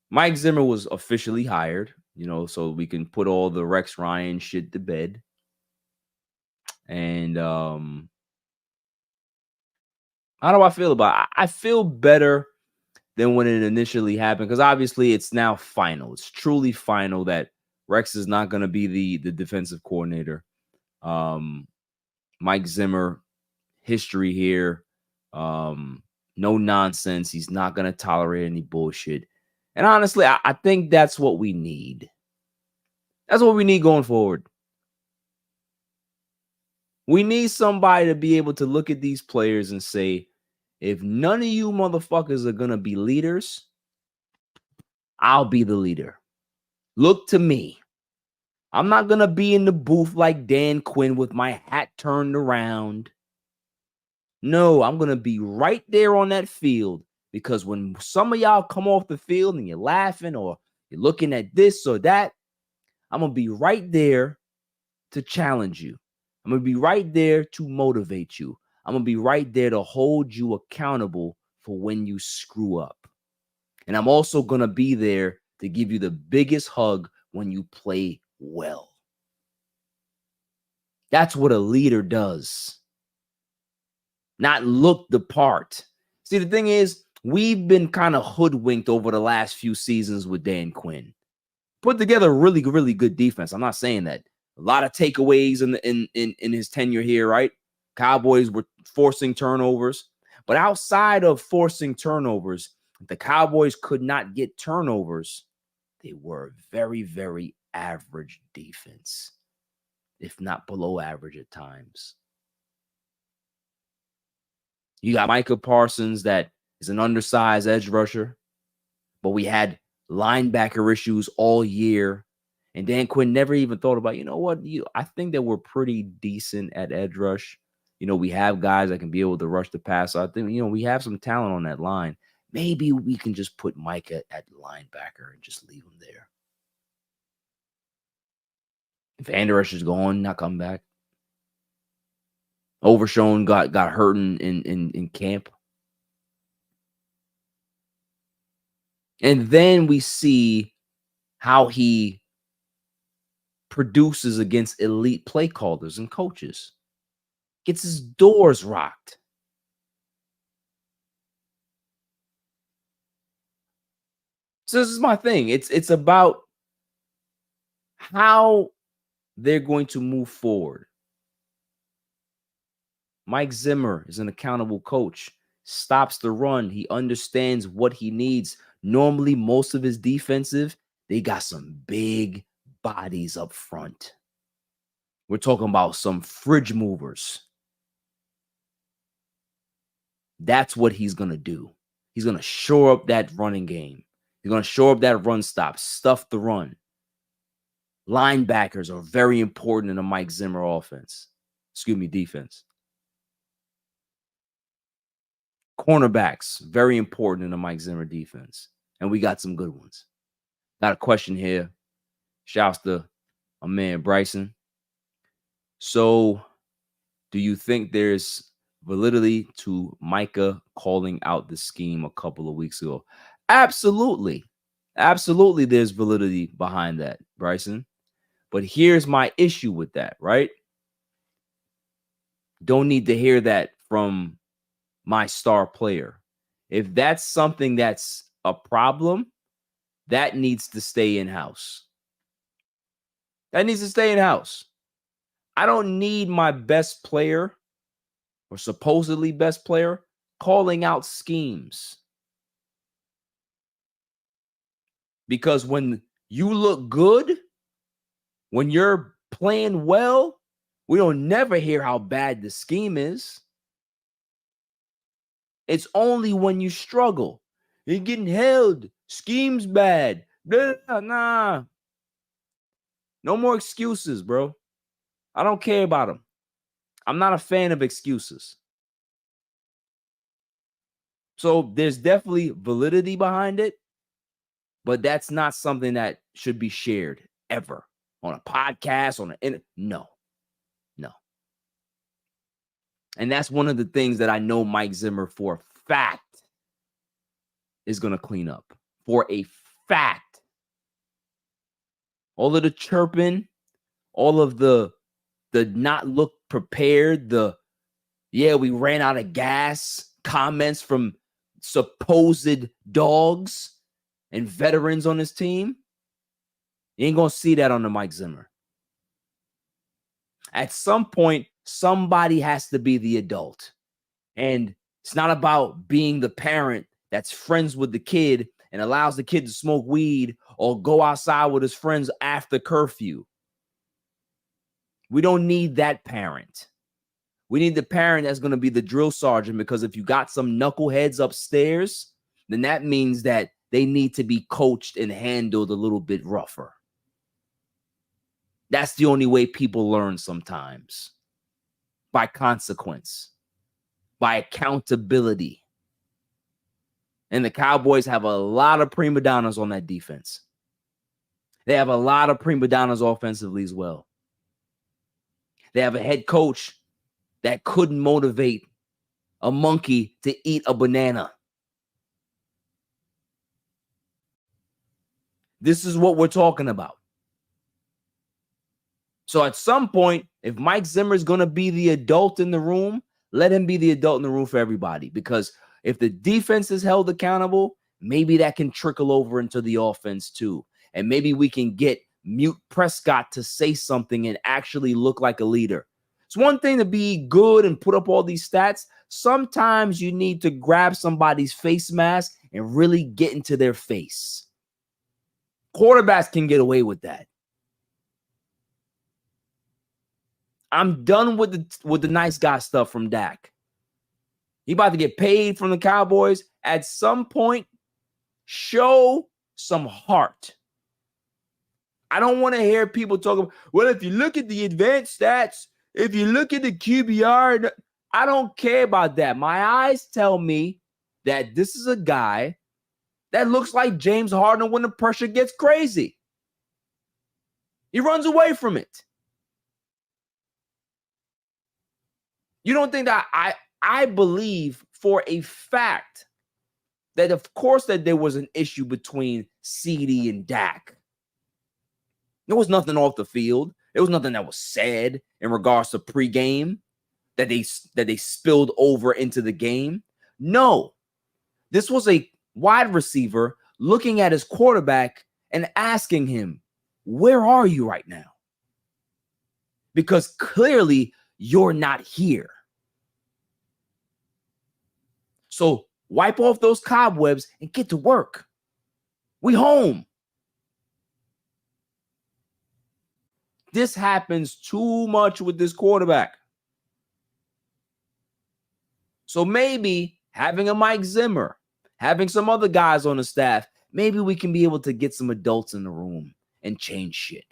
Mike Zimmer was officially hired, so we can put all the Rex Ryan shit to bed. And how do I feel about it? I feel better than when it initially happened, because obviously it's now final. It's truly final that Rex is not going to be the defensive coordinator. Mike Zimmer, history here. No nonsense. He's not going to tolerate any bullshit. And honestly, I think that's what we need. That's what we need going forward. We need somebody to be able to look at these players and say, if none of you motherfuckers are going to be leaders, I'll be the leader. Look to me. I'm not going to be in the booth like Dan Quinn with my hat turned around. No, I'm going to be right there on that field, because when some of y'all come off the field and you're laughing or you're looking at this or that, I'm going to be right there to challenge you. I'm going to be right there to motivate you. I'm going to be right there to hold you accountable for when you screw up. And I'm also going to be there to give you the biggest hug when you play well. That's what a leader does. Not look the part. See, the thing is, we've been kind of hoodwinked over the last few seasons with Dan Quinn. Put together a really, really good defense. I'm not saying that. A lot of takeaways in his tenure here, right? Cowboys were forcing turnovers. But outside of forcing turnovers, the Cowboys could not get turnovers. They were a very, very average defense, if not below average at times. You got Micah Parsons, that is an undersized edge rusher, but we had linebacker issues all year. And Dan Quinn never even thought about, I think that we're pretty decent at edge rush. We have guys that can be able to rush the pass. So I think, we have some talent on that line. Maybe we can just put Micah at linebacker and just leave him there. Vander Esch is gone, not coming back. Overshown got hurt in camp. And then we see how he produces against elite play callers and coaches. Gets his doors rocked. So this is my thing. It's about how they're going to move forward. Mike Zimmer is an accountable coach. Stops the run. He understands what he needs. Normally, most of his defensive, they got some big bodies up front. We're talking about some fridge movers. That's what he's going to do. He's going to shore up that running game. He's going to shore up that run stop, stuff the run. Linebackers are very important in a Mike Zimmer defense. Cornerbacks, very important in a Mike Zimmer defense. And we got some good ones. Got a question here. Shouts to my man Bryson. So, do you think there's validity to Micah calling out the scheme a couple of weeks ago? Absolutely. Absolutely, there's validity behind that, Bryson. But here's my issue with that, right? Don't need to hear that from my star player. If that's something that's a problem, that needs to stay in-house. That needs to stay in-house. I don't need my best player or supposedly best player calling out schemes. Because when you look good, when you're playing well, we don't never hear how bad the scheme is. It's only when you struggle. You're getting held. Scheme's bad. Nah. No more excuses, bro. I don't care about them. I'm not a fan of excuses. So there's definitely validity behind it, but that's not something that should be shared ever on a podcast, no. And that's one of the things that I know Mike Zimmer for a fact is going to clean up. For a fact. All of the chirping, all of the not look prepared, yeah, we ran out of gas comments from supposed dogs and veterans on his team. You ain't gonna see that on the Mike Zimmer. At some point, somebody has to be the adult. And it's not about being the parent that's friends with the kid and allows the kid to smoke weed or go outside with his friends after curfew. We don't need that parent. We need the parent that's going to be the drill sergeant, because if you got some knuckleheads upstairs, then that means that they need to be coached and handled a little bit rougher. That's the only way people learn sometimes. By consequence. By accountability. And the Cowboys have a lot of prima donnas on that defense. They have a lot of prima donnas offensively as well. They have a head coach that couldn't motivate a monkey to eat a banana. This is what we're talking about. So at some point, if Mike Zimmer is going to be the adult in the room, let him be the adult in the room for everybody. Because if the defense is held accountable, maybe that can trickle over into the offense too. And maybe we can get Mute Prescott to say something and actually look like a leader. It's one thing to be good and put up all these stats. Sometimes you need to grab somebody's face mask and really get into their face. Quarterbacks can get away with that. I'm done with the nice guy stuff from Dak. He about to get paid from the Cowboys. At some point, show some heart. I don't want to hear people talk about, well, if you look at the advanced stats, if you look at the QBR, I don't care about that. My eyes tell me that this is a guy that looks like James Harden when the pressure gets crazy. He runs away from it. You don't think that I believe for a fact that, of course, that there was an issue between CD and Dak. There was nothing off the field. There was nothing that was said in regards to pregame that they spilled over into the game. No, this was a wide receiver looking at his quarterback and asking him, where are you right now? Because clearly you're not here. So wipe off those cobwebs and get to work. We home. This happens too much with this quarterback. So maybe having a Mike Zimmer, having some other guys on the staff, maybe we can be able to get some adults in the room and change shit.